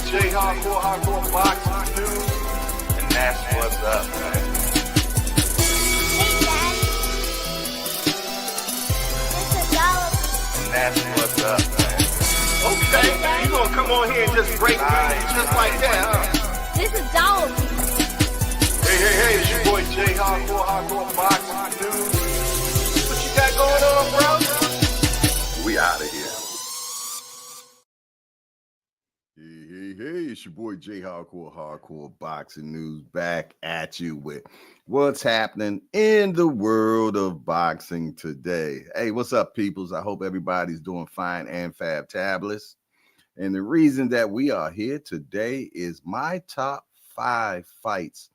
J Hardcore Boxing News, and that's what's up, man. And that's what's up, man. Okay, you gonna come on here and just break news just like that, huh? This is Dollar. Hey, it's your boy J Hardcore Boxing News. What you got going on, bro? We out of here. Hey, it's your boy J Hardcore Boxing News back at you with what's happening in the world of boxing today. Hey, what's up, peoples? I hope everybody's doing fine and fabulous. And the reason that we are here today is my top 5 fights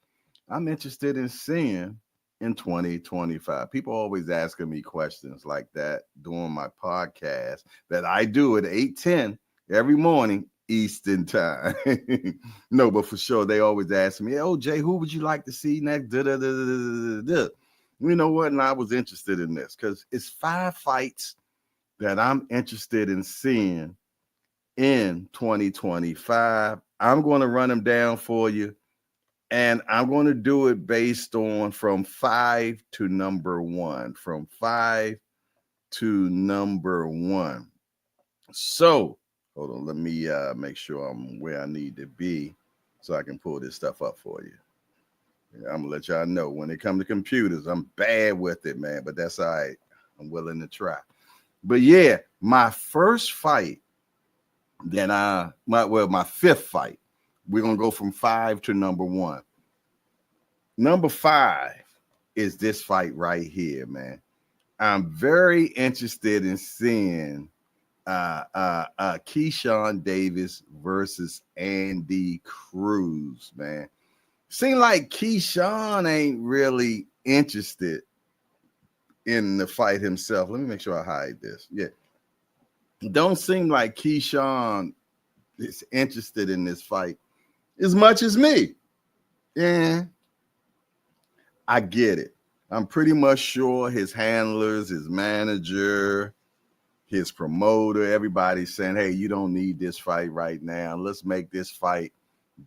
I'm interested in seeing in 2025. People always asking me questions like that during my podcast that I do at 8:10 every morning Eastern time. No, but for sure, they always ask me, "Oh, Jay, who would you like to see next?" You know what? And I was interested in this because it's 5 fights that I'm interested in seeing in 2025. I'm going to run them down for you, and I'm going to do it based on from 5 to number 1. From 5 to number 1. So, hold on, let me make sure I'm where I need to be so I can pull this stuff up for you. Yeah, I'm gonna let y'all know when it comes to computers, I'm bad with it, man, but that's all right. I'm willing to try. But yeah, my first fight that my 5th fight, we're gonna go from 5 to number 1. Number 5 is this fight right here, man. I'm very interested in seeing Keyshawn Davis versus Andy Cruz, man. Seems like Keyshawn ain't really interested in the fight himself. Let me make sure I hide this. Yeah. Don't seem like Keyshawn is interested in this fight as much as me. Yeah. I get it. I'm pretty much sure his handlers, his manager, his promoter, everybody's saying, hey, you don't need this fight right now. Let's make this fight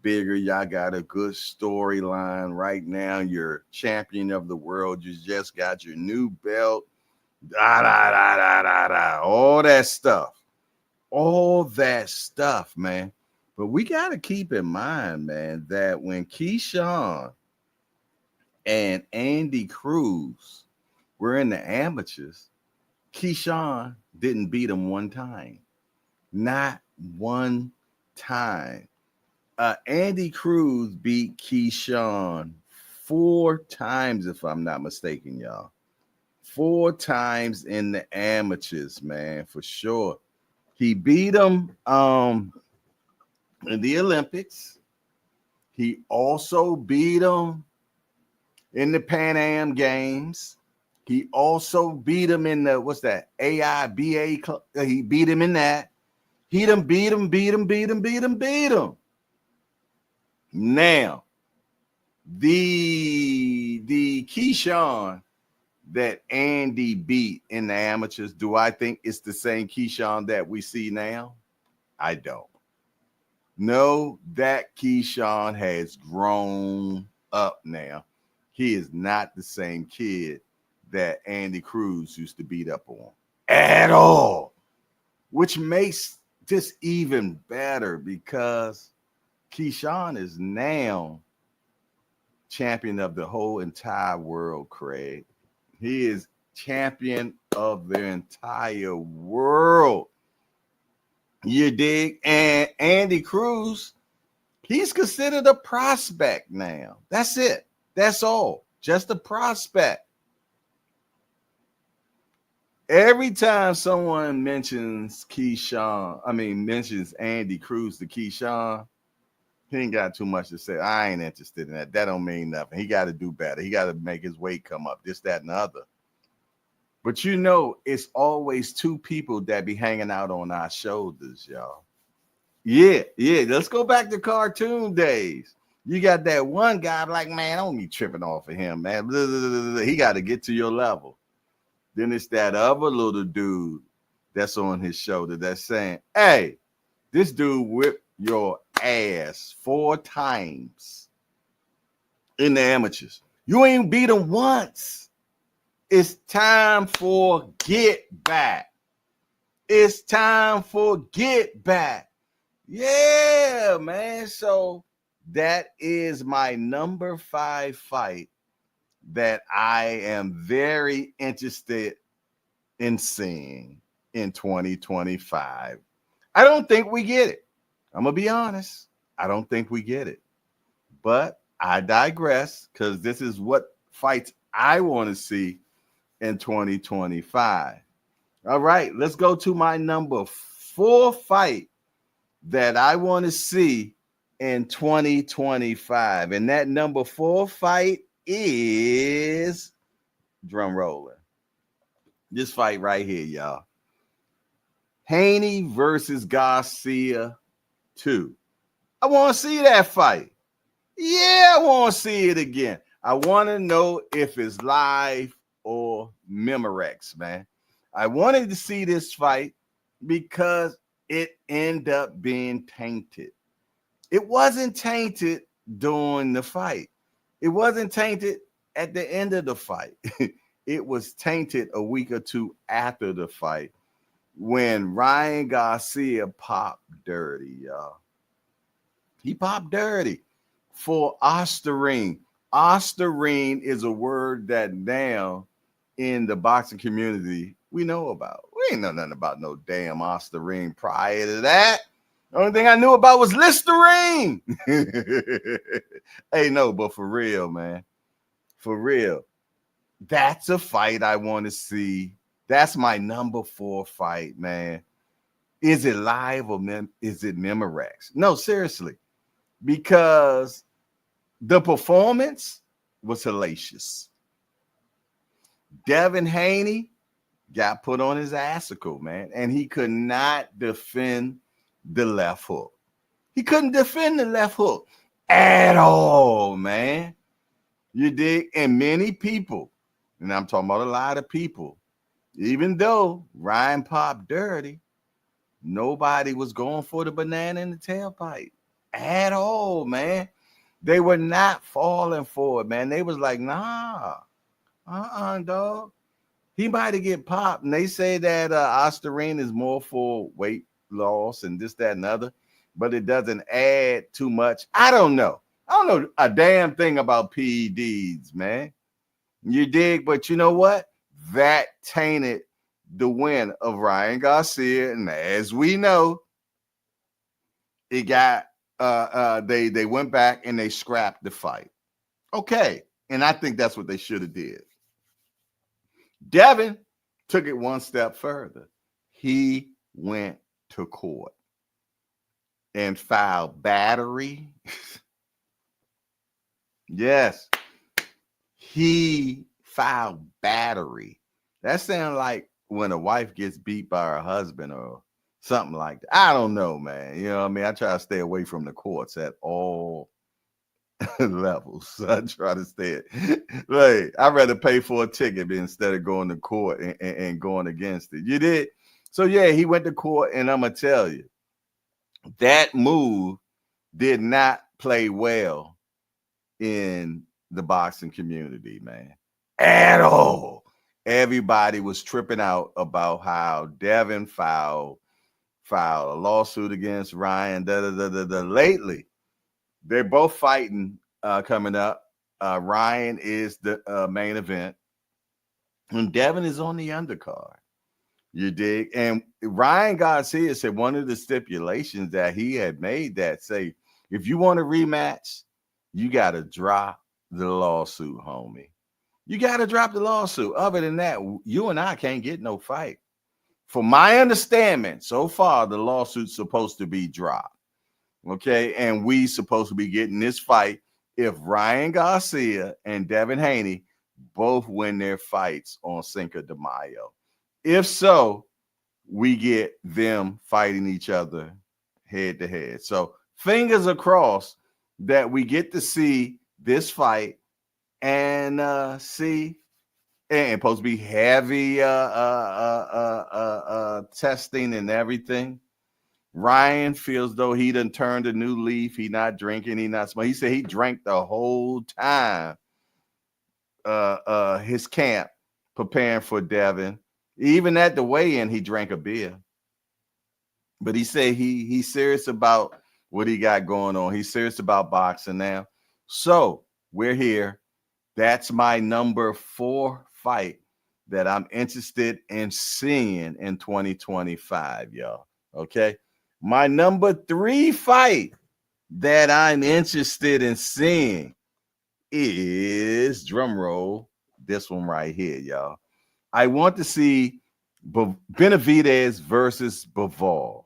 bigger. Y'all got a good storyline right now. You're champion of the world. You just got your new belt. All that stuff. All that stuff, man. But we got to keep in mind, man, that when Keyshawn and Andy Cruz were in the amateurs, Keyshawn didn't beat him one time. Not one time. Andy Cruz beat Keyshawn 4 times, if I'm not mistaken, y'all. 4 times in the amateurs, man, for sure. He beat him in the Olympics. He also beat him in the Pan Am Games. He also beat him in the, what's that, AIBA. He beat him in that. He done beat him. Now, the Keyshawn that Andy beat in the amateurs, do I think it's the same Keyshawn that we see now? I don't. No, that Keyshawn has grown up now. He is not the same kid that Andy Cruz used to beat up on at all, which makes this even better because Keyshawn is now champion of the whole entire world, Craig. He is champion of the entire world. You dig? And Andy Cruz, he's considered a prospect now. That's it. That's all. Just a prospect. Every time someone mentions mentions Andy Cruz to Keyshawn, he ain't got too much to say. I ain't interested in that. That don't mean nothing. He got to do better. He got to make his weight come up, this, that, and the other. But you know, it's always 2 people that be hanging out on our shoulders, y'all. Yeah. Let's go back to cartoon days. You got that one guy like, man, don't be tripping off of him, man. Blah, blah, blah, blah. He got to get to your level. Then it's that other little dude that's on his shoulder that's saying, hey, this dude whipped your ass 4 times in the amateurs. You ain't beat them once. It's time for get back. It's time for get back. Yeah, man. So that is my number 5 fight that I am very interested in seeing in 2025. I don't think we get it. I'm going to be honest. I don't think we get it. But I digress, because this is what fights I want to see in 2025. All right, let's go to my number 4 fight that I want to see in 2025. And that number 4 fight is, drum rolling, this fight right here, y'all. Haney versus Garcia 2. I want to see that fight. Yeah, I want to see it again. I want to know if it's live or Memorex, man. I wanted to see this fight because it ended up being tainted. It wasn't tainted during the fight. It wasn't tainted at the end of the fight. It was tainted a week or 2 after the fight when Ryan Garcia popped dirty, y'all. He popped dirty for Ostarine. Ostarine is a word that now in the boxing community we know about. We ain't know nothing about no damn Ostarine prior to that. The only thing I knew about was Listerine. Hey, no, but for real, man. For real. That's a fight I want to see. That's my number 4 fight, man. Is it live or is it Memorex? No, seriously. Because the performance was hellacious. Devin Haney got put on his assicle, man, and he could not defend the left hook. He couldn't defend the left hook at all, man. You dig? And many people, and I'm talking about a lot of people, even though Ryan popped dirty, nobody was going for the banana in the tailpipe at all, man. They were not falling for it, man. They was like, nah, dog. He might have get popped. And they say that Ostarine is more for weight loss and this, that, and other, but it doesn't add too much. I don't know. I don't know a damn thing about PEDs, man. You dig? But you know what? That tainted the win of Ryan Garcia. And as we know, it got they went back and they scrapped the fight. Okay. And I think that's what they should have did. Devin took it one step further. He went to court and filed battery. Yes. He filed battery. That sounds like when a wife gets beat by her husband or something like that. I don't know, man. You know what I mean? I try to stay away from the courts at all levels. I try to stay like I'd rather pay for a ticket instead of going to court and going against it. You did? So yeah, he went to court, and I'm gonna tell you, that move did not play well in the boxing community, man. At all. Everybody was tripping out about how Devin filed a lawsuit against Ryan. Lately, they're both fighting coming up. Ryan is the main event, and Devin is on the undercard. You dig? And Ryan Garcia said one of the stipulations that he had made that say, if you want a rematch, you got to drop the lawsuit, homie. You got to drop the lawsuit. Other than that, you and I can't get no fight. From my understanding, so far, the lawsuit's supposed to be dropped. Okay, and we supposed to be getting this fight if Ryan Garcia and Devin Haney both win their fights on Cinco de Mayo. If so, we get them fighting each other head to head. So fingers crossed that we get to see this fight and see, and supposed to be heavy testing and everything. Ryan feels though he done turned a new leaf. He not drinking, he not smoking. He said he drank the whole time his camp preparing for Devin. Even at the weigh-in, he drank a beer. But he said he's serious about what he got going on. He's serious about boxing now. So we're here. That's my number 4 fight that I'm interested in seeing in 2025, y'all. Okay. My number 3 fight that I'm interested in seeing is, drum roll, this one right here, y'all. I want to see Benavidez versus Bivol.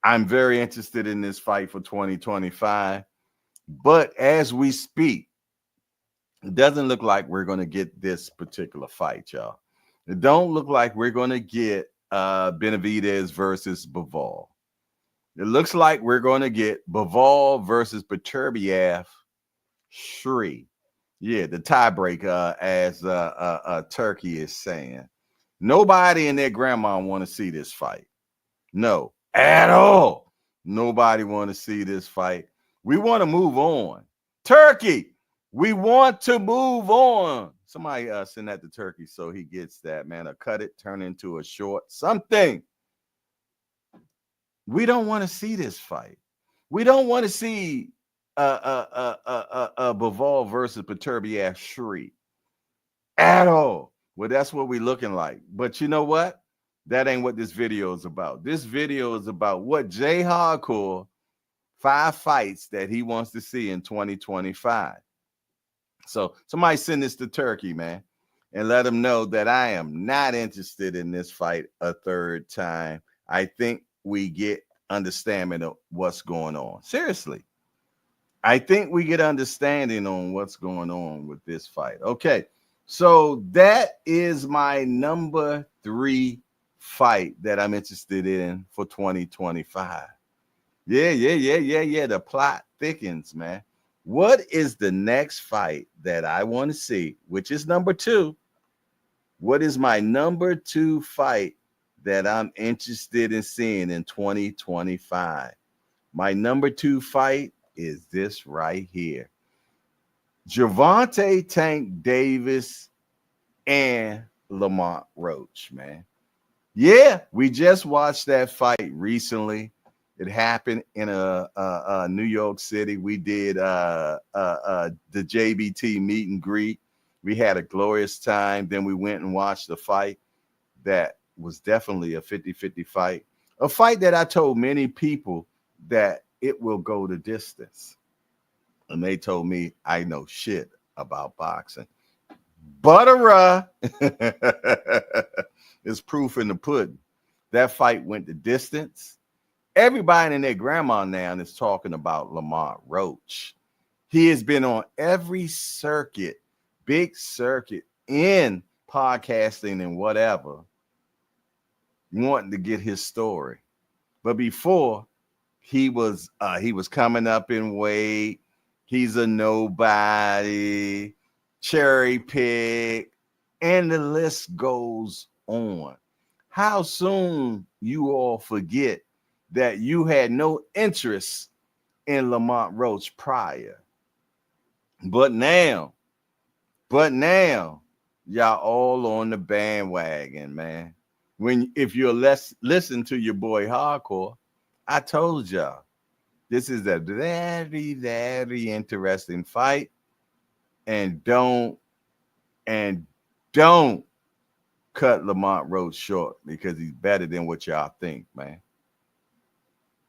I'm very interested in this fight for 2025. But as we speak, it doesn't look like we're going to get this particular fight, y'all. It don't look like we're going to get Benavidez versus Bivol. It looks like we're going to get Bivol versus Beterbiev Shri. Yeah, the tiebreaker, as Turkey is saying. Nobody and their grandma want to see this fight. No, at all. Nobody want to see this fight. We want to move on. Turkey, we want to move on. Somebody send that to Turkey so he gets that, man. Or cut it, turn into a short, something. We don't want to see this fight. We don't want to see Bivol versus Beterbiev Shri at all. Well, that's what we're looking like. But you know what? That ain't what this video is about. This video is about what Jay Hardcore, 5 fights that he wants to see in 2025. So somebody send this to Turkey, man, and let him know that I am not interested in this fight a third time. I think we get understanding of what's going on. Seriously. I think we get understanding on what's going on with this fight. Okay. So that is my number 3 fight that I'm interested in for 2025. Yeah. The plot thickens, man. What is the next fight that I want to see, which is number 2? What is my number 2 fight that I'm interested in seeing in 2025? My number 2 fight is this right here. Gervonta Tank Davis and Lamont Roach, man. Yeah, we just watched that fight recently. It happened in New York City. We did the JBT meet and greet. We had a glorious time. Then we went and watched the fight. That was definitely a 50-50 fight. A fight that I told many people that it will go the distance. And they told me I know shit about boxing. Butter is proof in the pudding. That fight went the distance. Everybody and their grandma now is talking about Lamont Roach. He has been on every circuit, big circuit in podcasting and whatever, wanting to get his story. But before, he was coming up in weight. He's a nobody, cherry pick, and the list goes on. How soon you all forget that you had no interest in Lamont Roach prior. But now, y'all all on the bandwagon, man. If you're listen to your boy Hardcore, I told y'all this is a very, very interesting fight. And don't cut Lamont Roach short because he's better than what y'all think, man.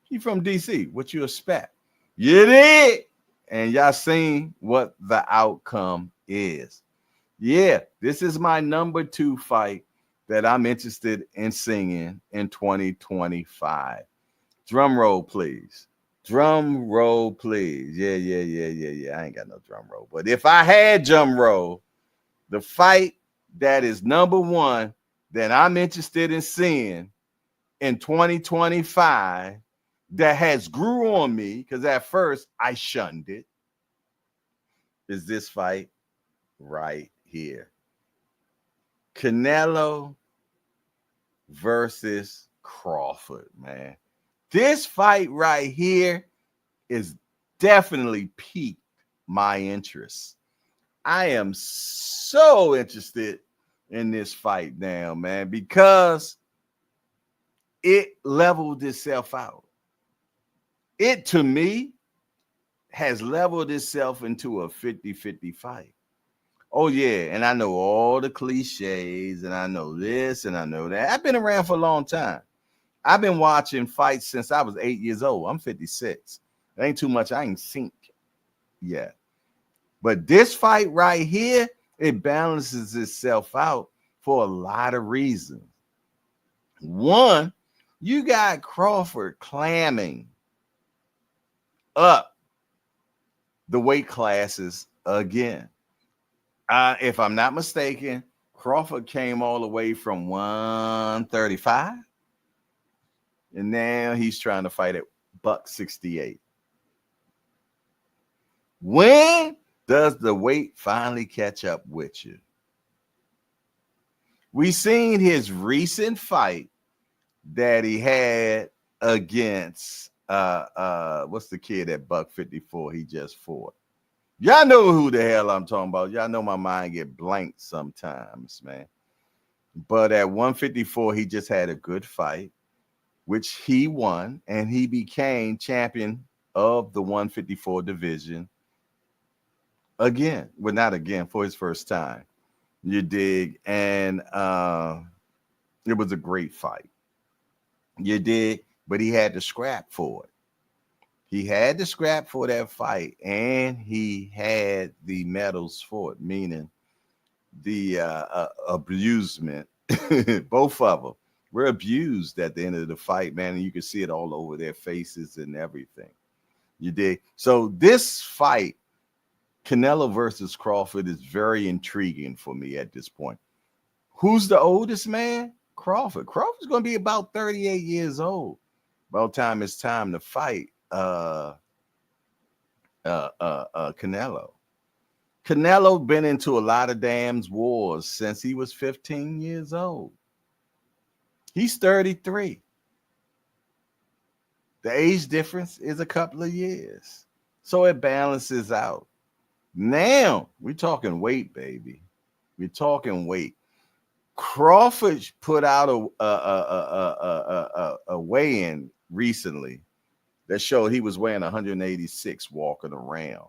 He from DC. What you expect? You did. And y'all seen what the outcome is. Yeah, this is my number 2 fight that I'm interested in seeing in 2025. Drum roll, please. Drum roll, please. Yeah. I ain't got no drum roll. But if I had drum roll, the fight that is number 1 that I'm interested in seeing in 2025 that has grew on me, because at first I shunned it, is this fight right here. Canelo versus Crawford, man. This fight right here is definitely piqued my interest. I am so interested in this fight now, man, because it leveled itself out. It, to me, has leveled itself into a 50-50 fight. Oh, yeah. And I know all the cliches, and I know this, and I know that. I've been around for a long time. I've been watching fights since I was 8 years old. I'm 56. It ain't too much I ain't seen yet. But this fight right here, it balances itself out for a lot of reasons. One, you got Crawford clamming up the weight classes again. If I'm not mistaken, Crawford came all the way from 135, and now he's trying to fight at $168. When does the weight finally catch up with you? We seen his recent fight that he had against what's the kid at $154 he just fought. Y'all know who the hell I'm talking about. Y'all know my mind get blank sometimes, man. But at 154, he just had a good fight, which he won, and he became champion of the 154 division again. Well, not again, for his first time. You dig? And it was a great fight. You dig? But he had to scrap for it. He had to scrap for that fight, and he had the medals for it, meaning the abusement. Both of them were abused at the end of the fight, man, and you can see it all over their faces and everything. You dig? So this fight, Canelo versus Crawford, is very intriguing for me at this point. Who's the oldest man? Crawford. Crawford's going to be about 38 years old by the time it's time to fight Canelo. Canelo been into a lot of damn wars since he was 15 years old. He's 33. The age difference is a couple of years, so it balances out. Now we're talking weight, baby. We're talking weight. Crawford put out a weigh-in recently that showed he was weighing 186 walking around.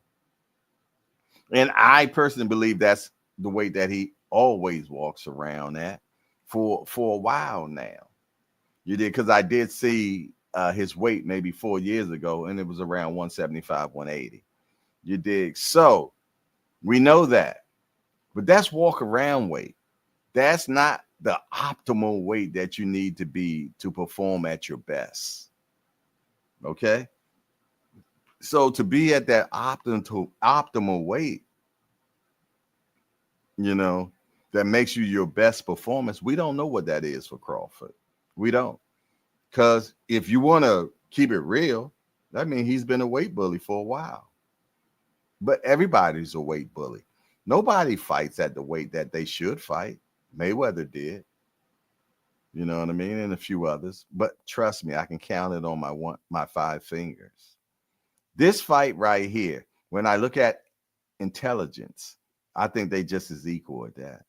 And I personally believe that's the weight that he always walks around at for a while now. You did, because I did see his weight maybe 4 years ago, and it was around 175, 180. You dig? So we know that. But that's walk around weight. That's not the optimal weight that you need to be to perform at your best. Okay? So to be at that optimal weight, you know, that makes you your best performance, we don't know what that is for Crawford. We don't. Because if you want to keep it real, that means he's been a weight bully for a while. But everybody's a weight bully. Nobody fights at the weight that they should fight. Mayweather did. You know what I mean? And a few others. But trust me, I can count it on my 5 fingers. This fight right here, when I look at intelligence, I think they just as equal at that.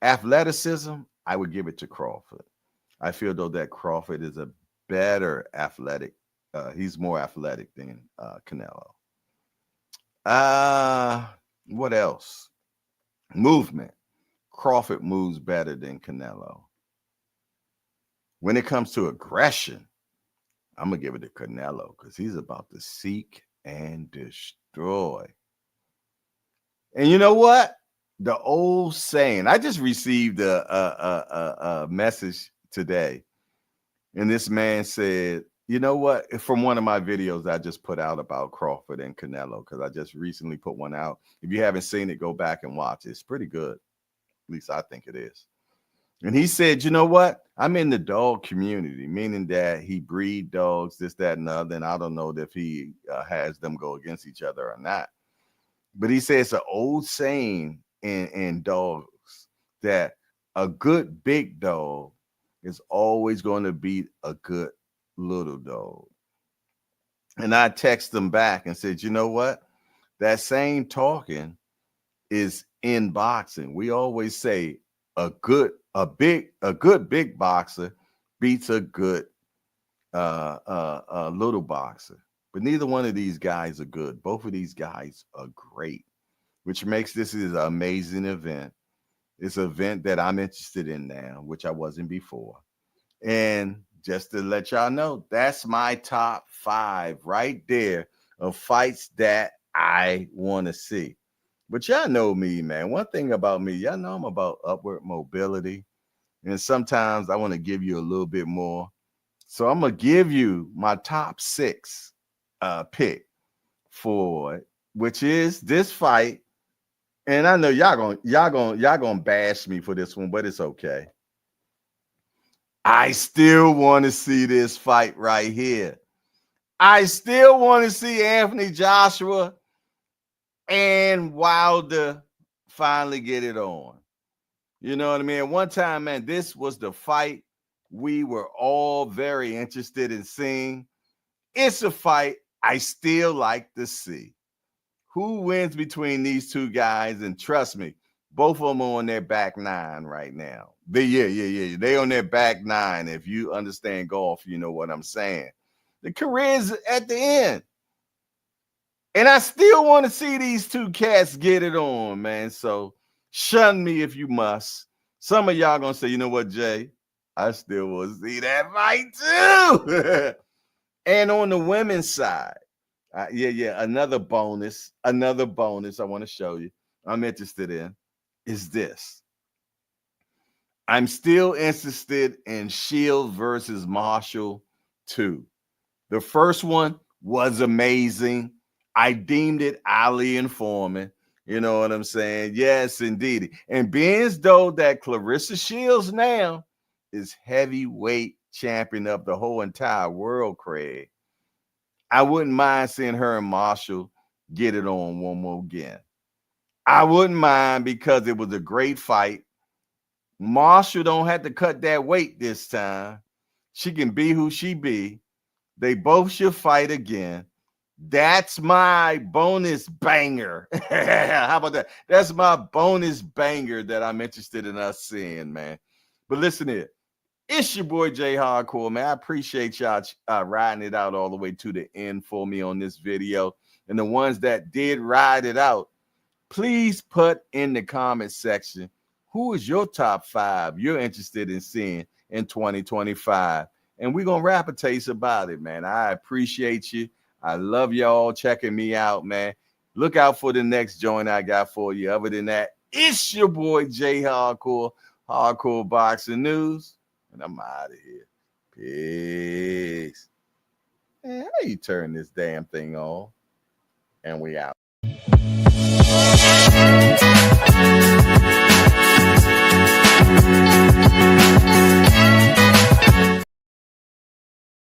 Athleticism, I would give it to Crawford. I feel though that Crawford is a better athletic. He's more athletic than Canelo. What else? Movement. Crawford moves better than Canelo. When it comes to aggression, I'm going to give it to Canelo because he's about to seek and destroy. And you know what? The old saying, I just received a message today, and this man said, you know what? From one of my videos I just put out about Crawford and Canelo, because I just recently put one out. If you haven't seen it, go back and watch it. It's pretty good. At least I think it is. And he said, you know what? I'm in the dog community, meaning that he breed dogs, this, that, and the other. And I don't know if he has them go against each other or not. But he says it's an old saying in dogs that a good big dog is always going to beat a good little dog. And I text them back and said, you know what? That same talking is in boxing. We always say a good big boxer beats a good little boxer. But neither one of these guys are good. Both of these guys are great, which makes this is an amazing event. It's an event that I'm interested in now, which I wasn't before. And just to let y'all know, that's my top 5 right there of fights that I want to see. But y'all know me, man. One thing about me, y'all know I'm about upward mobility. And sometimes I want to give you a little bit more. So I'm going to give you my top 6 pick for it, which is this fight. And I know y'all gonna bash me for this one, but it's okay. I still want to see this fight right here. I still want to see Anthony Joshua and Wilder finally get it on. You know what I mean? One time, man, this was the fight we were all very interested in seeing. It's a fight I still like to see. Who wins between these two guys? And trust me, both of them are on their back 9 right now. They on their back 9. If you understand golf, you know what I'm saying. The career's at the end. And I still want to see these two cats get it on, man. So shun me if you must. Some of y'all gonna say, you know what, Jay? I still want to see that fight too. And on the women's side, another bonus I want to show you I'm interested in is this. I'm still interested in Shield versus Marshall 2. The first one was amazing. I deemed it highly informative. You know what I'm saying? Yes, indeed. And being as though that Clarissa Shields now is heavyweight champion of the whole entire world, Craig, I wouldn't mind seeing her and Marshall get it on one more again. I wouldn't mind because it was a great fight. Marshall don't have to cut that weight this time. She can be who she be. They both should fight again. That's my bonus banger. How about that? That's my bonus banger that I'm interested in us seeing, man. But listen here. It's your boy Jay Hardcore, man. I appreciate y'all riding it out all the way to the end for me on this video. And the ones that did ride it out, please put in the comment section, who is your top 5 you're interested in seeing in 2025? And we're going to rap a taste about it, man. I appreciate you. I love y'all checking me out, man. Look out for the next joint I got for you. Other than that, it's your boy Jay Hardcore, Hardcore Boxing News. And I'm out of here. Peace. Man, how you turn this damn thing on? And we out.